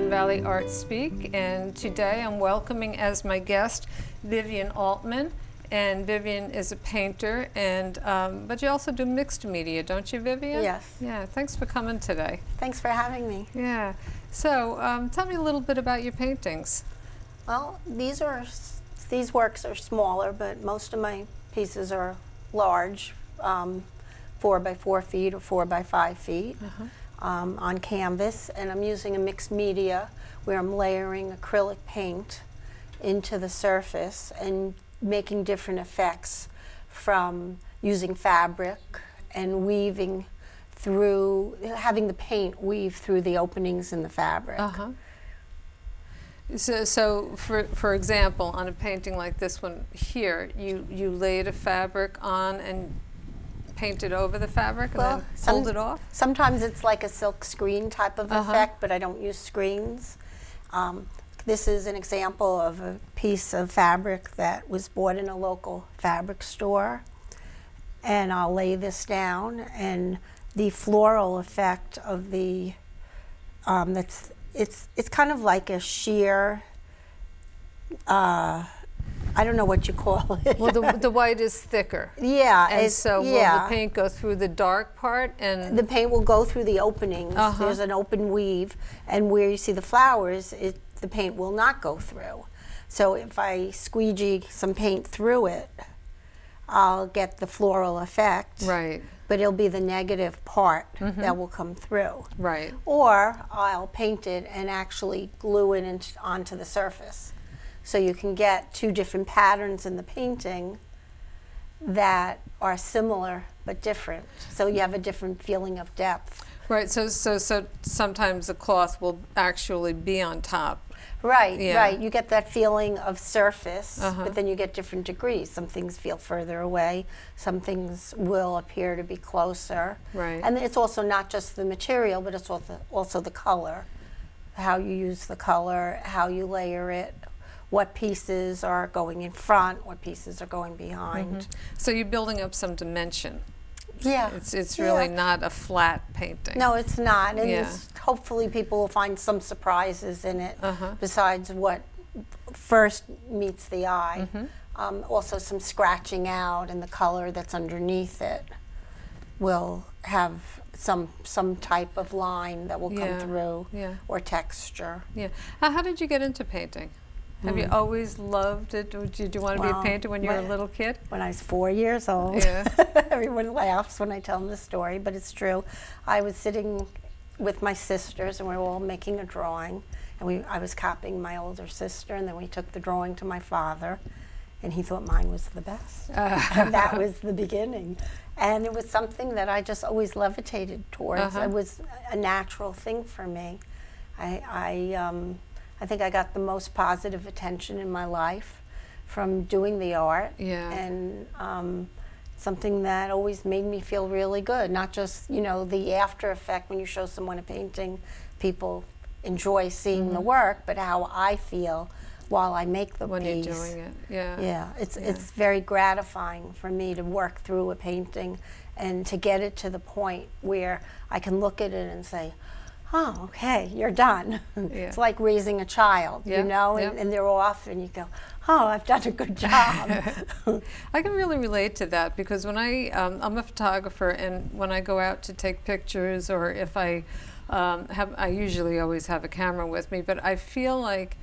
Hudson Valley Art Speak, and today I'm welcoming as my guest Vivian Altman. And Vivian is a painter, and but you also do mixed media, don't you, Vivian? Yes. Yeah, thanks for coming today. Thanks for having me. Yeah. So tell me a little bit about your paintings. Well, these works are smaller, but most of my pieces are large, 4 by 4 feet or 4 by 5 feet on canvas, and I'm using a mixed media where I'm layering acrylic paint into the surface and making different effects from using fabric and weaving through, having the paint weave through the openings in the fabric. So for example, on a painting like this one here, you laid a fabric on and painted over the fabric and then pulled it off? Sometimes it's like a silk screen type of effect, but I don't use screens. This is an example of a piece of fabric that was bought in a local fabric store. And I'll lay this down, and the floral effect of the, it's kind of like a sheer, I don't know what you call it. Well, the white is thicker. Yeah. And so will the paint go through the dark part? And the paint will go through the openings. There's an open weave, and where you see the flowers, the paint will not go through. So if I squeegee some paint through it, I'll get the floral effect. Right. But it'll be the negative part that will come through. Right. Or I'll paint it and actually glue it onto the surface. So you can get two different patterns in the painting that are similar but different. So you have a different feeling of depth. Right, so sometimes the cloth will actually be on top. Right, Yeah. right. You get that feeling of surface, but then you get different degrees. Some things feel further away. Some things will appear to be closer. Right. And it's also not just the material, but it's also the color. How you use the color, how you layer it, what pieces are going in front, what pieces are going behind. So you're building up some dimension. Yeah. It's really not a flat painting. No, it's not. And hopefully people will find some surprises in it besides what first meets the eye. Also some scratching out, and the color that's underneath it will have some type of line that will come through, or texture. Yeah. How did you get into painting? Have you always loved it? Or did you want to be a painter when you were a little kid? When I was 4 years old. Yeah. Everyone laughs when I tell them the story, but it's true. I was sitting with my sisters, and we were all making a drawing. And I was copying my older sister, and then we took the drawing to my father, and he thought mine was the best. And that was the beginning. And it was something that I just always levitated towards. It was a natural thing for me. I think I got the most positive attention in my life from doing the art, and something that always made me feel really good. Not just, the after effect when you show someone a painting, people enjoy seeing the work, but how I feel while I make the piece. When you're doing it, Yeah, it's very gratifying for me to work through a painting and to get it to the point where I can look at it and say, oh, okay, you're done. It's like raising a child, and they're off, and you go, oh, I've done a good job. I can really relate to that, because when I'm a photographer, and when I go out to take pictures, or if I I usually always have a camera with me, but I feel like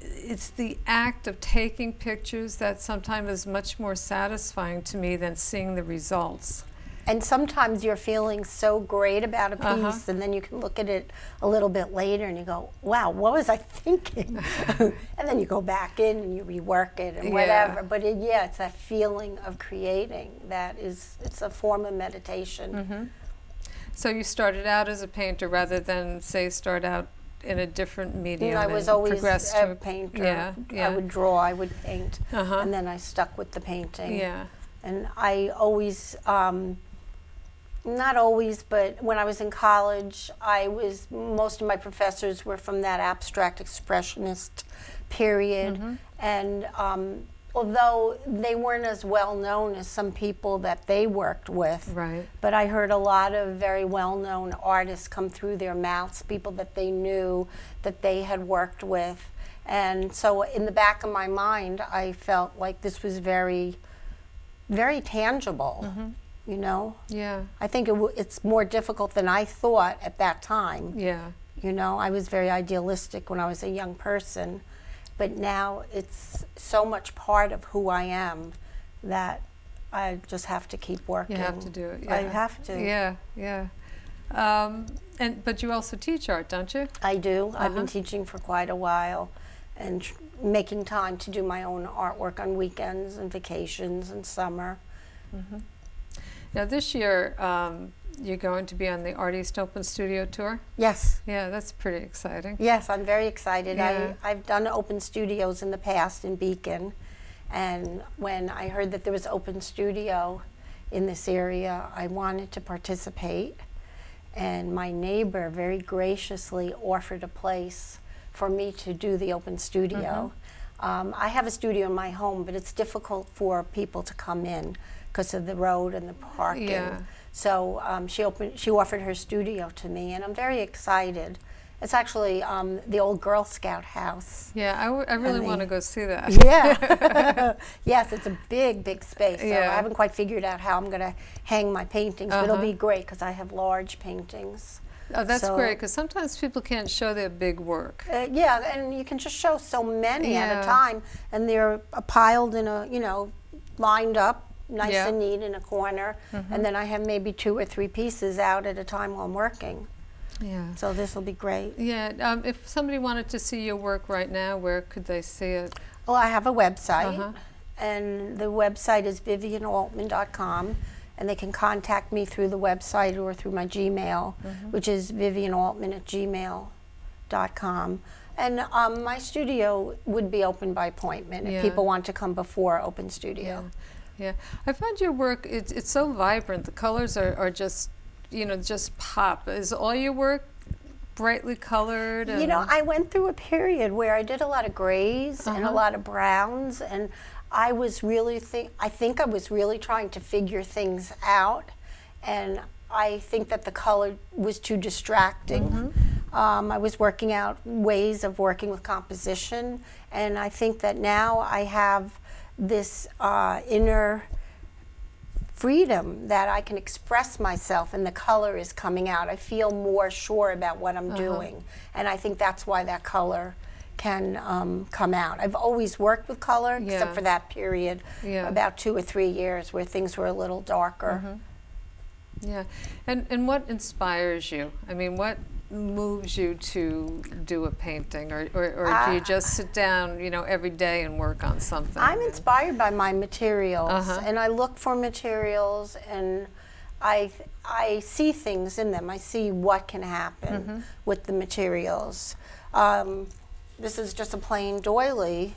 it's the act of taking pictures that sometimes is much more satisfying to me than seeing the results. And sometimes you're feeling so great about a piece, and then you can look at it a little bit later and you go, wow, what was I thinking? And then you go back in and you rework it and whatever. But it's that feeling of creating it's a form of meditation. So you started out as a painter rather than, say, start out in a different medium? I was always a painter. I would draw, I would paint, and then I stuck with the painting. And I always, not always, but when I was in college, most of my professors were from that abstract expressionist period, and although they weren't as well known as some people that they worked with. Right. But I heard a lot of very well-known artists come through their mouths, people that they knew, that they had worked with. And so in the back of my mind, I felt like this was very, very tangible, you know? Yeah. I think it's more difficult than I thought at that time. Yeah. You know, I was very idealistic when I was a young person, but now it's so much part of who I am that I just have to keep working. You have to do it. Yeah. I have to. Yeah, yeah. But you also teach art, don't you? I do. I've been teaching for quite a while and making time to do my own artwork on weekends and vacations and summer. Now this year, you're going to be on the Art East Open Studio Tour? Yes. Yeah, that's pretty exciting. Yes, I'm very excited. Yeah. I've done open studios in the past in Beacon, and when I heard that there was open studio in this area, I wanted to participate, and my neighbor very graciously offered a place for me to do the open studio. I have a studio in my home, but it's difficult for people to come in because of the road and the parking. Yeah. So she offered her studio to me, and I'm very excited. It's actually the old Girl Scout house. Yeah, I really want to go see that. Yeah. Yes, it's a big, big space. So Yeah. I haven't quite figured out how I'm going to hang my paintings, but it'll be great because I have large paintings. Oh, that's So- great, because sometimes people can't show their big work. Yeah, and you can just show so many at Yeah. a time, and they're piled in a, lined up, nice Yeah. and neat in a corner, and then I have maybe 2 or 3 pieces out at a time while I'm working. Yeah. So this will be great. Yeah, if somebody wanted to see your work right now, where could they see it? Well, I have a website, and the website is vivianaltman.com, and they can contact me through the website or through my Gmail, which is vivianaltman@gmail.com. And my studio would be open by appointment Yeah. if people want to come before open studio. Yeah, I find your work, it's so vibrant. The colors are just, just pop. Is all your work brightly colored? You know, I went through a period where I did a lot of grays and a lot of browns, and I was really I think I was really trying to figure things out, and I think that the color was too distracting. I was working out ways of working with composition, and I think that now I have this inner freedom that I can express myself, and the color is coming out. I feel more sure about what I'm doing, and I think that's why that color can come out. I've always worked with color, except for that period, about 2 or 3 years where things were a little darker. Yeah, and what inspires you? I mean, what moves you to do a painting, or do you just sit down, every day and work on something? I'm inspired by my materials, and I look for materials, and I see things in them. I see what can happen with the materials. This is just a plain doily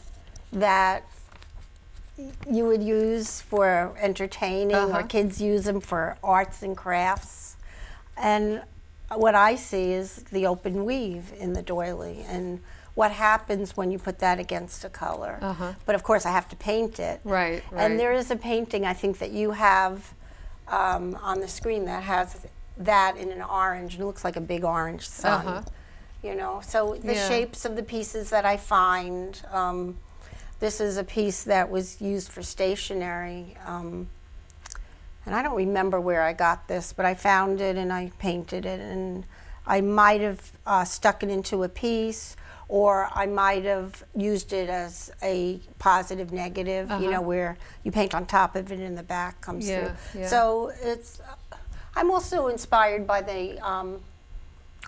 that you would use for entertaining, or kids use them for arts and crafts. And what I see is the open weave in the doily, and what happens when you put that against a color. But of course I have to paint it. Right. And there is a painting I think that you have on the screen that has that in an orange, and it looks like a big orange sun. So the shapes of the pieces that I find, this is a piece that was used for stationery, and I don't remember where I got this, but I found it and I painted it, and I might have stuck it into a piece, or I might have used it as a positive negative, where you paint on top of it and the back comes through. So I'm also inspired by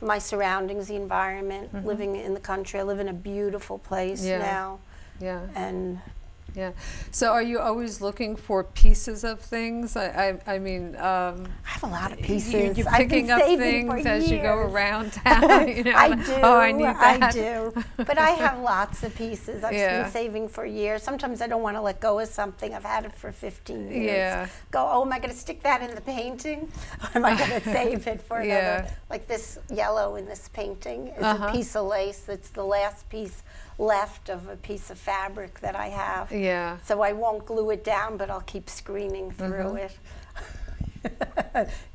my surroundings, the environment, living in the country. I live in a beautiful place now. Yeah. And so are you always looking for pieces of things? I mean, I have a lot of pieces. You're I've been picking up saving things for as you go years. around town. I do. Oh, I need that. I do. But I have lots of pieces. I've been saving for years. Sometimes I don't want to let go of something. I've had it for 15 years. Yeah. Oh, am I going to stick that in the painting? Or am I going to save it for another? Like this yellow in this painting is a piece of lace. It's the last piece left of a piece of fabric that I have. Yeah. So I won't glue it down, but I'll keep screening through it.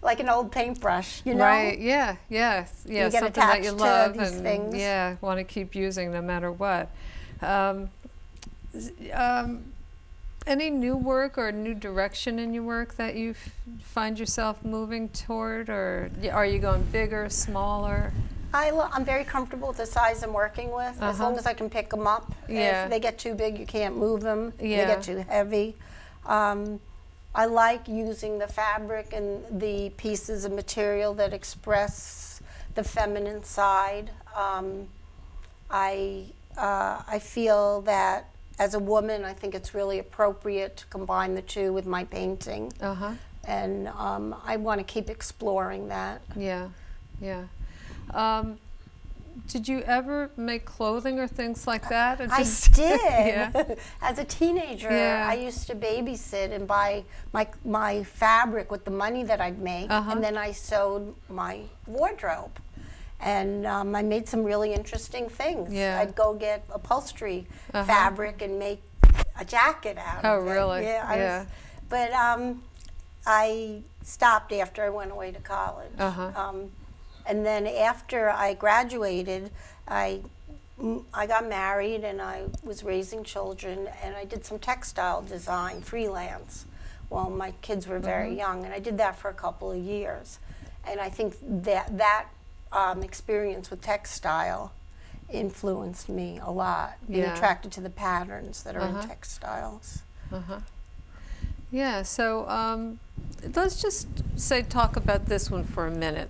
Like an old paintbrush, you know? Right, yeah, yes. Yeah, You get something that you attached love to these and things. yeah, want to keep using no matter what. Um, any new work or new direction in your work that you find yourself moving toward, or are you going bigger, smaller? I'm very comfortable with the size I'm working with, as long as I can pick them up. Yeah. If they get too big, you can't move them. Yeah. They get too heavy. I like using the fabric and the pieces of material that express the feminine side. I feel that as a woman, I think it's really appropriate to combine the two with my painting. And I want to keep exploring that. Yeah, yeah. Did you ever make clothing or things like that? Or I just- did. Yeah. As a teenager, Yeah. I used to babysit and buy my fabric with the money that I'd make, and then I sewed my wardrobe. And I made some really interesting things. Yeah. I'd go get upholstery fabric and make a jacket out Oh, of it. really? Yeah. Yeah. But I stopped after I went away to college. And then after I graduated, I got married and I was raising children, and I did some textile design freelance while my kids were very young, and I did that for a couple of years. And I think that experience with textile influenced me a lot, being attracted to the patterns that are in textiles. Yeah, so let's just talk about this one for a minute.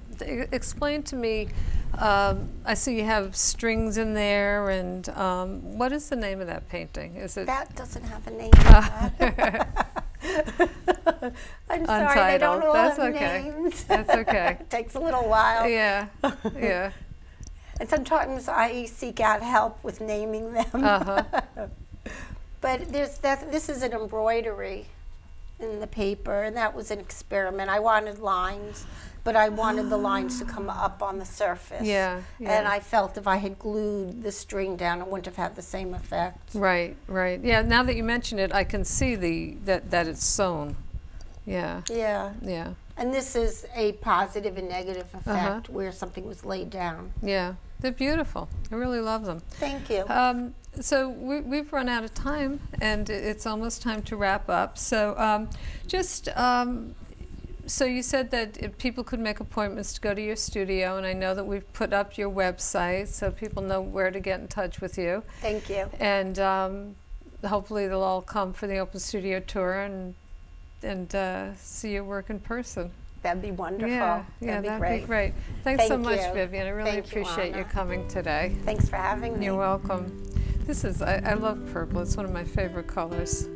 Explain to me, I see you have strings in there, and what is the name of that painting? Is it That doesn't have a name. I'm sorry, they don't all That's have okay. names. That's okay. It takes a little while. Yeah, yeah. And sometimes I seek out help with naming them. But this is an embroidery in the paper, and that was an experiment. I wanted lines, but I wanted the lines to come up on the surface. Yeah, yeah. And I felt if I had glued the string down, it wouldn't have had the same effect. Right, right. Yeah, now that you mention it, I can see that it's sewn. Yeah, Yeah. yeah, And this is a positive and negative effect where something was laid down. yeah. They're beautiful. I really love them. Thank you. So we've run out of time, and it's almost time to wrap up. So so you said that if people could make appointments to go to your studio, and I know that we've put up your website so people know where to get in touch with you. Thank you. And hopefully they'll all come for the Open Studio Tour and see your work in person. That'd be wonderful. Yeah, that'd be great. Thanks so Thank much, you. Vivian. I really Thank you, appreciate you Lonna. coming today. Thanks for having me. You're welcome. I love purple. It's one of my favorite colors.